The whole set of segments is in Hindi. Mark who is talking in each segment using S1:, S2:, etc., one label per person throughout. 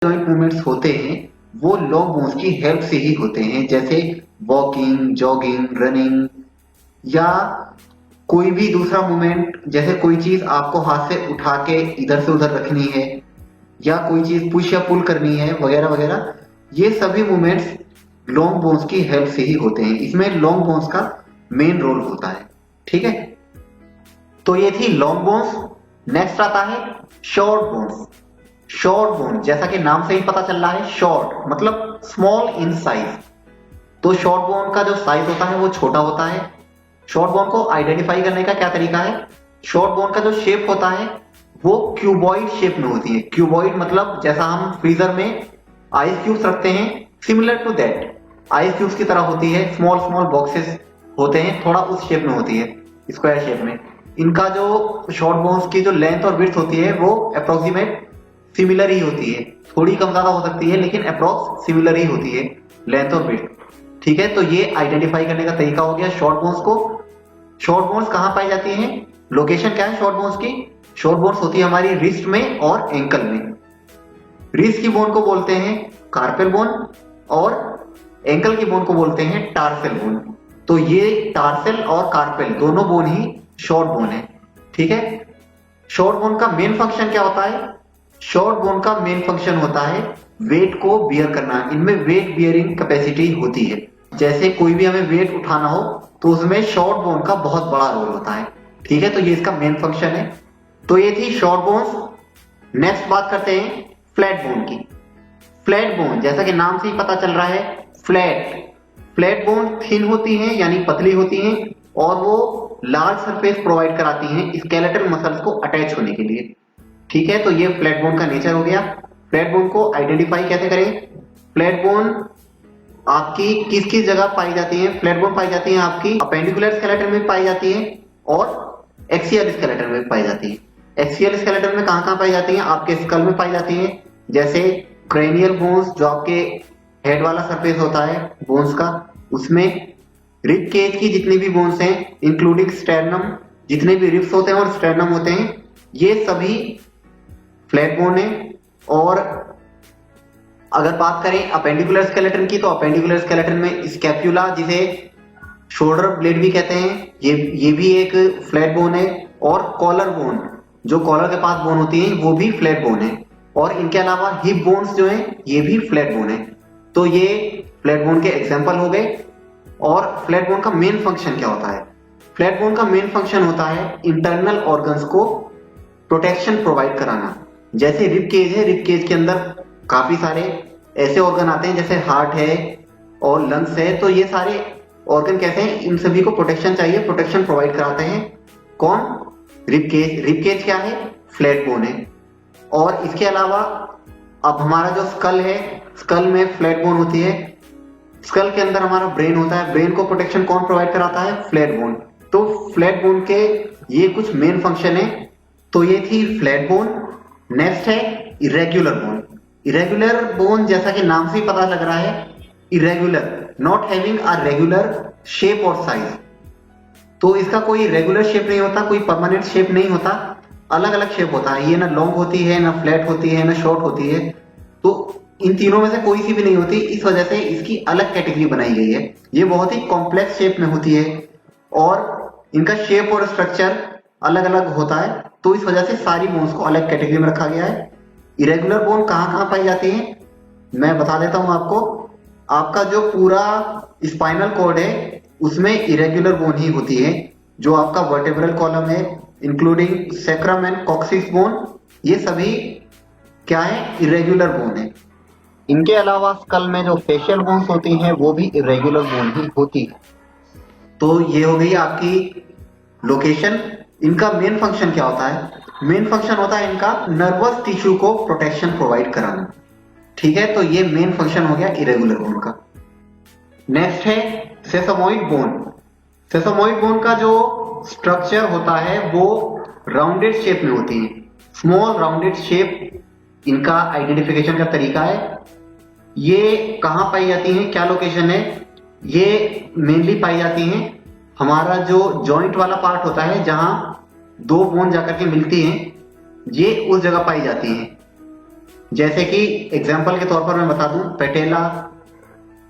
S1: जॉइंट मूवमेंट्स होते हैं वो लॉन्ग बोन्स की हेल्प से ही होते हैं, जैसे वॉकिंग, जॉगिंग, रनिंग, या कोई भी दूसरा मूवमेंट, जैसे कोई चीज आपको हाथ से उठा के इधर से उधर रखनी है, या कोई चीज पुश या पुल करनी है, वगैरह वगैरह। ये सभी मूवमेंट्स लॉन्ग बोन्स की हेल्प से ही होते हैं। इसमें लॉन्ग बोन्स का मेन रोल होता है। ठीक है, तो ये थी लॉन्ग बोन्स। नेक्स्ट आता है शॉर्ट बोन्स। शॉर्ट बोन, जैसा कि नाम से ही पता चल रहा है, शॉर्ट मतलब स्मॉल इन साइज। तो शॉर्ट बोन का जो साइज होता है वो छोटा होता है। शॉर्ट बोन को आइडेंटिफाई करने का क्या तरीका है? शॉर्ट बोन का जो शेप होता है वो क्यूबॉइड शेप में होती है। क्यूबॉइड मतलब जैसा हम फ्रीजर में आइस क्यूब्स रखते हैं, similar to that ice cubes की तरह होती है। स्मॉल स्मॉल बॉक्सेस होते हैं, थोड़ा उस शेप में होती है, स्क्वायर शेप में। इनका जो शॉर्ट बोन्स की जो लेंथ और विड्थ होती है वो अप्रोक्सीमेट सिमिलर ही होती है। थोड़ी कम ज्यादा हो सकती है लेकिन अप्रोक्स सिमिलर ही होती है लेंथ और विड्थ। ठीक है, तो ये आइडेंटिफाई करने का तरीका हो गया शॉर्ट बोन्स को। शॉर्ट बोन्स कहां पाई जाती हैं? लोकेशन क्या है शॉर्ट बोन्स की? शॉर्ट बोन्स होती है हमारी रिस्ट में और एंकल में। रिस्ट की बोन को बोलते हैं कार्पेल बोन और एंकल की बोन को बोलते हैं टार्सेल बोन। तो ये टार्सेल और कार्पेल दोनों बोन ही शॉर्ट बोन है। ठीक है, शॉर्ट बोन का मेन फंक्शन क्या होता है? शॉर्ट बोन का मेन फंक्शन होता है वेट को बियर करना। इनमें वेट बियरिंग कैपेसिटी होती है। जैसे कोई भी हमें वेट उठाना हो तो उसमें शॉर्ट बोन का बहुत बड़ा रोल होता है। ठीक है, तो ये इसका मेन फंक्शन है। तो ये थी शॉर्ट बोन्स। नेक्स्ट बात करते हैं फ्लैट बोन की। फ्लैट बोन, जैसा कि नाम से ही पता चल रहा है, फ्लैट बोन थिन होती हैं यानी पतली होती हैं और वो लार्ज सरफेस प्रोवाइड कराती हैं स्केलेटल मसल्स को अटैच होने के लिए। ठीक है, तो ये फ्लैट बोन का नेचर हो गया। फ्लैट बोन को आइडेंटिफाई कैसे करें? फ्लैट बोन आपकी किस किस जगह पाई जाती है? फ्लैट बोन पाई जाती है आपकी अपेंडिकुलर स्केलेटन में पाई जाती है और एक्सियल स्केलेटन में पाई जाती है। एक्सियल स्केलेटन में कहां पाई जाती है? आपके स्कल में पाई जाती है, जैसे क्रेनियल बोन्स जो आपके हेड वाला सरफेस होता है बोन्स का, उसमें रिब केज की जितनी भी बोन्स हैं इंक्लूडिंग स्टेर्नम, जितने भी रिब्स होते हैं और स्टेर्नम होते हैं, ये सभी फ्लैट बोन है। और अगर बात करें अपेंडिकुलर स्केलेटन की, तो अपेंडिकुलर स्केलेटन में स्कैप्यूला, जिसे शोल्डर ब्लेड भी कहते हैं, ये भी एक फ्लैट बोन है। और कॉलर बोन, जो कॉलर के पास बोन होती है, वो भी फ्लैट बोन है। और इनके अलावा हिप बोन्स जो हैं ये भी फ्लैट बोन है। तो ये फ्लैट बोन के एग्जांपल हो गए। और फ्लैट बोन का मेन फंक्शन क्या होता है? फ्लैट बोन का मेन फंक्शन होता है इंटरनल ऑर्गन्स को प्रोटेक्शन प्रोवाइड कराना। जैसे रिब केज है, रिब केज के अंदर काफी सारे ऐसे ऑर्गन आते हैं जैसे हार्ट है और लंग्स है। तो ये सारे ऑर्गन कैसे हैं? इन सभी को प्रोटेक्शन चाहिए, प्रोटेक्शन प्रोवाइड कराते हैं कौन? Rib cage. रिब केज क्या है? फ्लैट बोन है। और इसके अलावा अब हमारा जो स्कल है, स्कल में फ्लैट बोन होती है। स्कल के अंदर हमारा ब्रेन होता है, ब्रेन को प्रोटेक्शन कौन प्रोवाइड कराता है? Flat bone. तो फ्लैट बोन के ये कुछ मेन फंक्शन है। तो ये थी फ्लैट बोन। नेक्स्ट है इरेग्युलर बोन। इरेग्युलर बोन, जैसा कि नाम से ही पता लग रहा है, irregular, not having a regular shape और साइज। तो इसका कोई रेगुलर शेप नहीं होता, कोई परमानेंट शेप नहीं होता, अलग अलग शेप होता है। ये ना लॉन्ग होती है, ना फ्लैट होती है, ना शॉर्ट होती है। तो इन तीनों में से कोई सी भी नहीं होती। इस वजह से इसकी अलग कैटेगरी बनाई गई है। ये बहुत ही कॉम्प्लेक्स शेप में होती है और इनका शेप और स्ट्रक्चर अलग अलग होता है। तो इस वजह से सारी बोन्स को अलग कैटेगरी में रखा गया है। इरेगुलर बोन कहां कहां पाई जाती है मैं बता देता हूं आपको। आपका जो पूरा स्पाइनल कॉर्ड है उसमें इरेगुलर बोन ही होती है। जो आपका वर्टेब्रल कॉलम है including sacrum and coccyx bone, ये सभी क्या है? इरेगुलर बोन है। इनके अलावा स्कल में जो फेशियल बोन्स होती हैं वो भी इरेगुलर बोन ही होती है। तो ये हो गई आपकी लोकेशन। इनका मेन फंक्शन क्या होता है? मेन फंक्शन होता है इनका नर्वस टिश्यू को प्रोटेक्शन प्रोवाइड कराना। ठीक है, तो ये मेन फंक्शन हो गया इरेगुलर बोन का। नेक्स्ट है सेसमोइड बोन। सेसमोइड बोन का जो स्ट्रक्चर होता है वो राउंडेड शेप में होती है, स्मॉल राउंडेड शेप इनका आइडेंटिफिकेशन का तरीका है। ये कहां पाई जाती हैं? क्या लोकेशन है? ये मेनली पाई जाती हैं हमारा जो जॉइंट वाला पार्ट होता है जहां दो बोन जाकर के मिलती हैं, ये उस जगह पाई जाती हैं। जैसे कि एग्जाम्पल के तौर पर मैं बता दूं, पेटेला।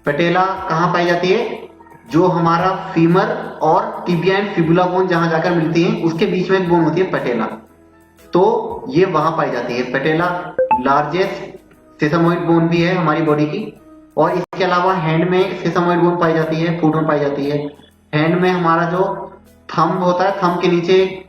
S1: पेटेला कहाँ पाई जाती है? जो हमारा फीमर और टिबिया एंड फिबुला बोन जहां जाकर मिलती है उसके बीच में एक बोन होती है पेटेला, तो ये वहां पाई जाती है। पेटेला लार्जेस्ट सेसामोइड बोन भी है हमारी बॉडी की। और इसके अलावा हैंड में सेसामोइड बोन पाई जाती है, फुट में पाई जाती है। हैंड में हमारा जो थंब होता है, थंब के नीचे